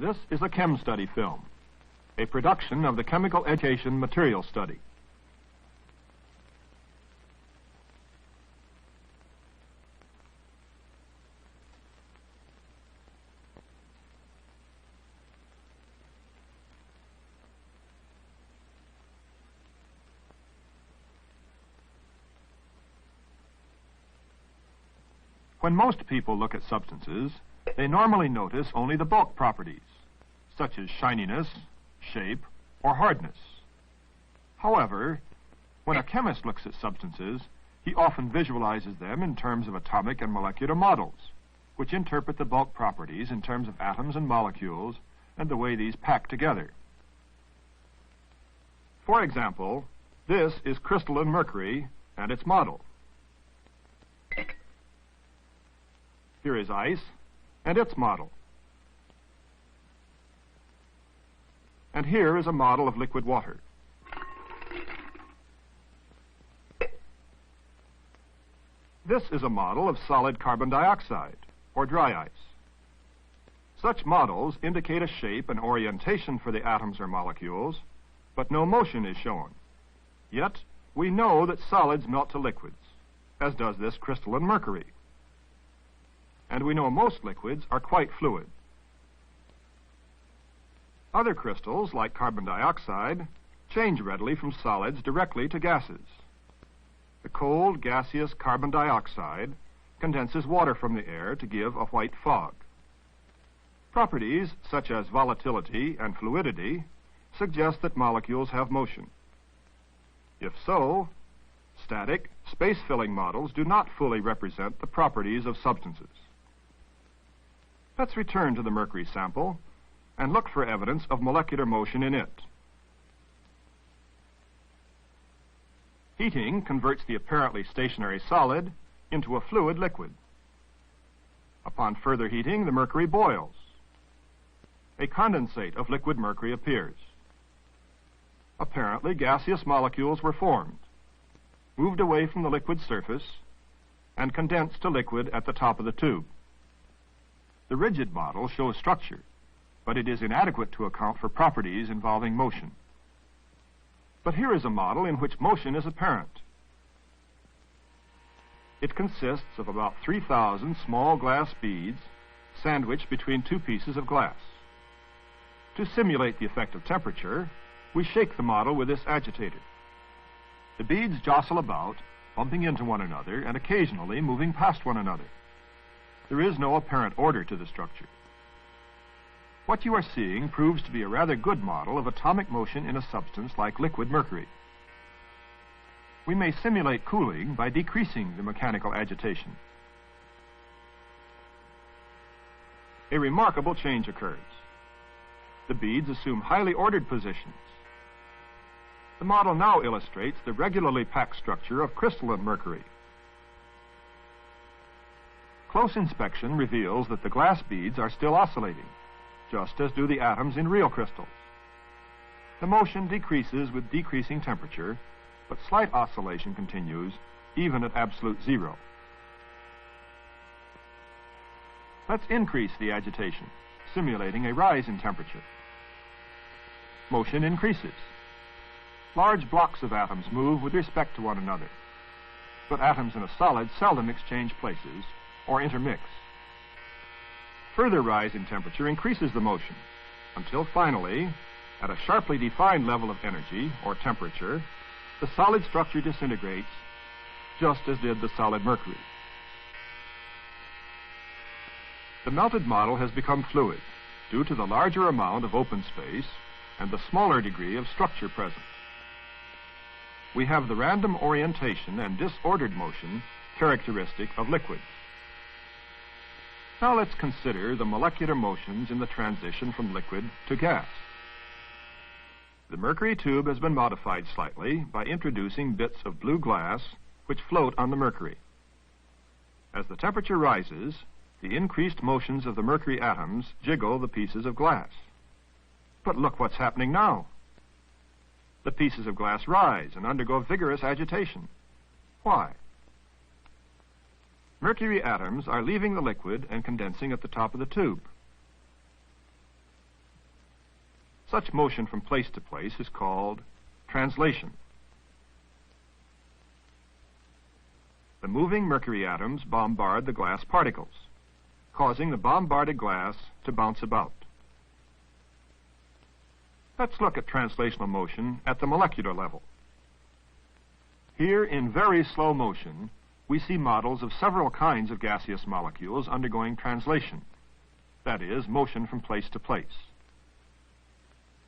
This is a CHEM study film, a production of the Chemical Education Material Study. When most people look at substances, they normally notice only the bulk properties, such as shininess, shape, or hardness. However, when a chemist looks at substances, he often visualizes them in terms of atomic and molecular models, which interpret the bulk properties in terms of atoms and molecules and the way these pack together. For example, this is crystalline mercury and its model. Here is ice and its model. And here is a model of liquid water. This is a model of solid carbon dioxide, or dry ice. Such models indicate a shape and orientation for the atoms or molecules, but no motion is shown. Yet, we know that solids melt to liquids, as does this crystalline mercury. And we know most liquids are quite fluid. Other crystals, like carbon dioxide, change readily from solids directly to gases. The cold, gaseous carbon dioxide condenses water from the air to give a white fog. Properties such as volatility and fluidity suggest that molecules have motion. If so, static, space-filling models do not fully represent the properties of substances. Let's return to the mercury sample and look for evidence of molecular motion in it. Heating converts the apparently stationary solid into a fluid liquid. Upon further heating, the mercury boils. A condensate of liquid mercury appears. Apparently, gaseous molecules were formed, moved away from the liquid surface, and condensed to liquid at the top of the tube. The rigid model shows structure, but it is inadequate to account for properties involving motion. But here is a model in which motion is apparent. It consists of about 3,000 small glass beads sandwiched between two pieces of glass. To simulate the effect of temperature, we shake the model with this agitator. The beads jostle about, bumping into one another and occasionally moving past one another. There is no apparent order to the structure. What you are seeing proves to be a rather good model of atomic motion in a substance like liquid mercury. We may simulate cooling by decreasing the mechanical agitation. A remarkable change occurs. The beads assume highly ordered positions. The model now illustrates the regularly packed structure of crystalline mercury. Close inspection reveals that the glass beads are still oscillating, just as do the atoms in real crystals. The motion decreases with decreasing temperature, but slight oscillation continues even at absolute zero. Let's increase the agitation, simulating a rise in temperature. Motion increases. Large blocks of atoms move with respect to one another, but atoms in a solid seldom exchange places or intermix. Further rise in temperature increases the motion, until finally, at a sharply defined level of energy, or temperature, the solid structure disintegrates, just as did the solid mercury. The melted model has become fluid, due to the larger amount of open space and the smaller degree of structure present. We have the random orientation and disordered motion characteristic of liquids. Now let's consider the molecular motions in the transition from liquid to gas. The mercury tube has been modified slightly by introducing bits of blue glass which float on the mercury. As the temperature rises, the increased motions of the mercury atoms jiggle the pieces of glass. But look what's happening now. The pieces of glass rise and undergo vigorous agitation. Why? Mercury atoms are leaving the liquid and condensing at the top of the tube. Such motion from place to place is called translation. The moving mercury atoms bombard the glass particles, causing the bombarded glass to bounce about. Let's look at translational motion at the molecular level. Here, in very slow motion, we see models of several kinds of gaseous molecules undergoing translation, that is, motion from place to place.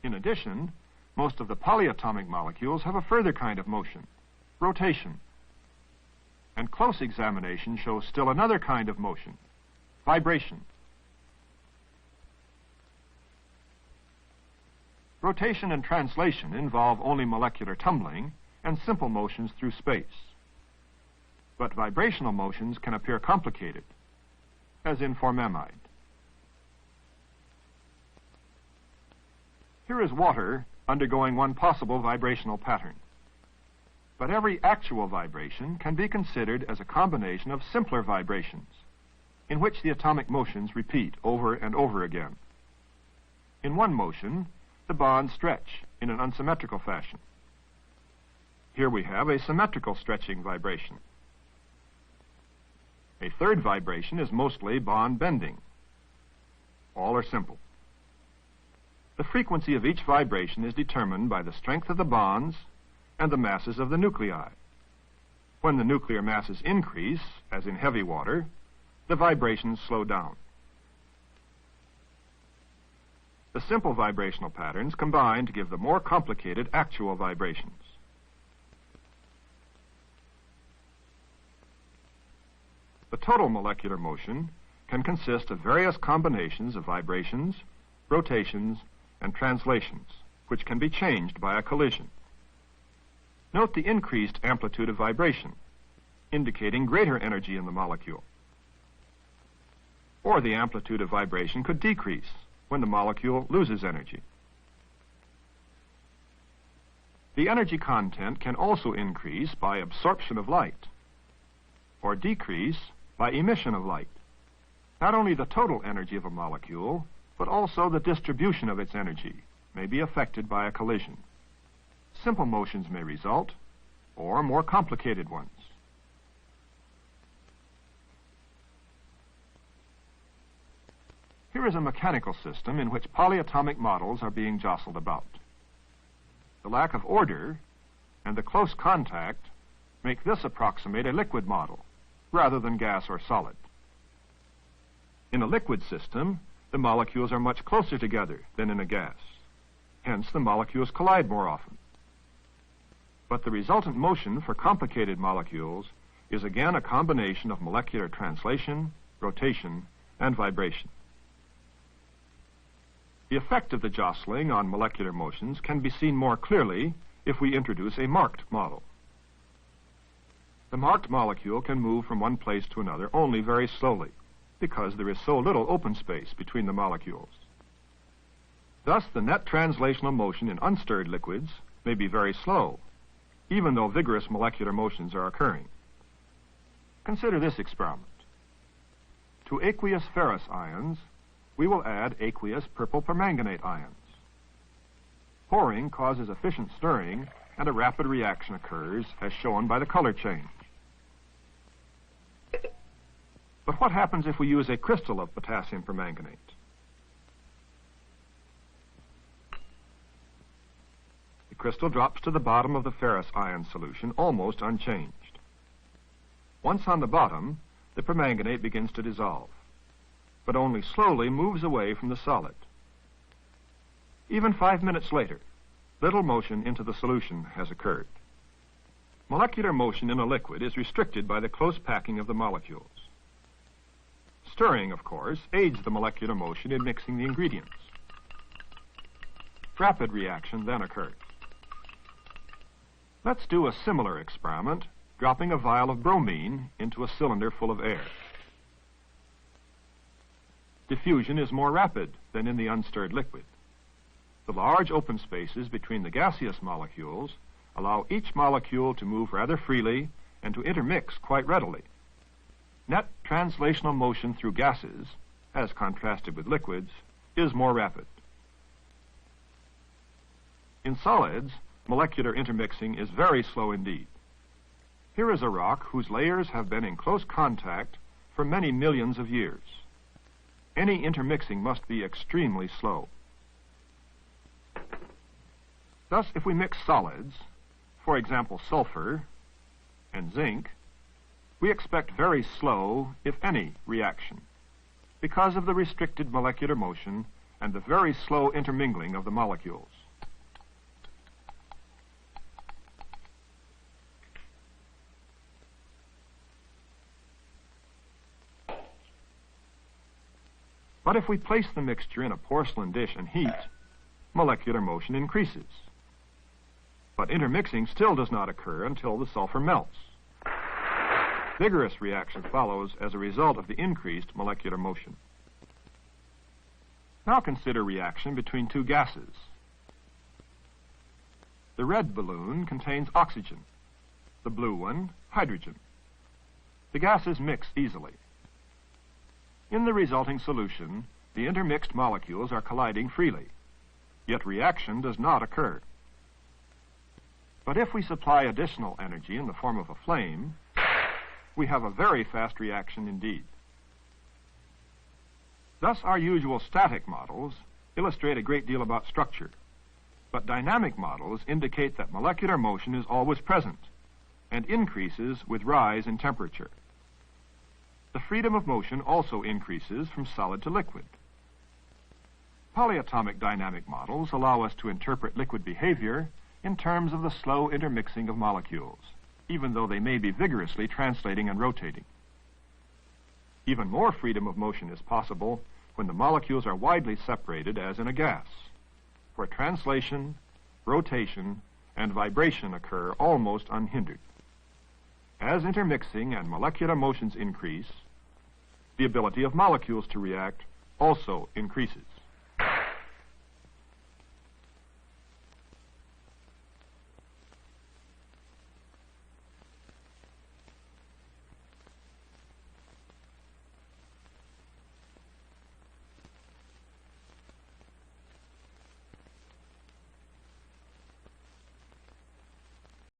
In addition, most of the polyatomic molecules have a further kind of motion, rotation. And close examination shows still another kind of motion, vibration. Rotation and translation involve only molecular tumbling and simple motions through space. But vibrational motions can appear complicated, as in formamide. Here is water undergoing one possible vibrational pattern. But every actual vibration can be considered as a combination of simpler vibrations, in which the atomic motions repeat over and over again. In one motion, the bonds stretch in an unsymmetrical fashion. Here we have a symmetrical stretching vibration. A third vibration is mostly bond bending. All are simple. The frequency of each vibration is determined by the strength of the bonds and the masses of the nuclei. When the nuclear masses increase, as in heavy water, the vibrations slow down. The simple vibrational patterns combine to give the more complicated actual vibrations. The total molecular motion can consist of various combinations of vibrations, rotations, and translations, which can be changed by a collision. Note the increased amplitude of vibration, indicating greater energy in the molecule. Or the amplitude of vibration could decrease when the molecule loses energy. The energy content can also increase by absorption of light, or decrease by emission of light. Not only the total energy of a molecule, but also the distribution of its energy may be affected by a collision. Simple motions may result, or more complicated ones. Here is a mechanical system in which polyatomic models are being jostled about. The lack of order and the close contact make this approximate a liquid model, rather than gas or solid. In a liquid system, the molecules are much closer together than in a gas. Hence, the molecules collide more often. But the resultant motion for complicated molecules is again a combination of molecular translation, rotation, and vibration. The effect of the jostling on molecular motions can be seen more clearly if we introduce a marked model. The marked molecule can move from one place to another only very slowly, because there is so little open space between the molecules. Thus, the net translational motion in unstirred liquids may be very slow, even though vigorous molecular motions are occurring. Consider this experiment. To aqueous ferrous ions, we will add aqueous purple permanganate ions. Pouring causes efficient stirring, and a rapid reaction occurs, as shown by the color change. But what happens if we use a crystal of potassium permanganate? The crystal drops to the bottom of the ferrous ion solution almost unchanged. Once on the bottom, the permanganate begins to dissolve, but only slowly moves away from the solid. Even 5 minutes later, little motion into the solution has occurred. Molecular motion in a liquid is restricted by the close packing of the molecules. Stirring, of course, aids the molecular motion in mixing the ingredients. Rapid reaction then occurs. Let's do a similar experiment, dropping a vial of bromine into a cylinder full of air. Diffusion is more rapid than in the unstirred liquid. The large open spaces between the gaseous molecules allow each molecule to move rather freely and to intermix quite readily. Net translational motion through gases, as contrasted with liquids, is more rapid. In solids, molecular intermixing is very slow indeed. Here is a rock whose layers have been in close contact for many millions of years. Any intermixing must be extremely slow. Thus, if we mix solids, for example sulfur and zinc, we expect very slow, if any, reaction because of the restricted molecular motion and the very slow intermingling of the molecules. But if we place the mixture in a porcelain dish and heat, molecular motion increases. But intermixing still does not occur until the sulfur melts. Vigorous reaction follows as a result of the increased molecular motion. Now consider reaction between two gases. The red balloon contains oxygen, the blue one, hydrogen. The gases mix easily. In the resulting solution, the intermixed molecules are colliding freely, yet reaction does not occur. But if we supply additional energy in the form of a flame, we have a very fast reaction indeed. Thus, our usual static models illustrate a great deal about structure, but dynamic models indicate that molecular motion is always present and increases with rise in temperature. The freedom of motion also increases from solid to liquid. Polyatomic dynamic models allow us to interpret liquid behavior in terms of the slow intermixing of molecules, even though they may be vigorously translating and rotating. Even more freedom of motion is possible when the molecules are widely separated, as in a gas, where translation, rotation, and vibration occur almost unhindered. As intermixing and molecular motions increase, the ability of molecules to react also increases.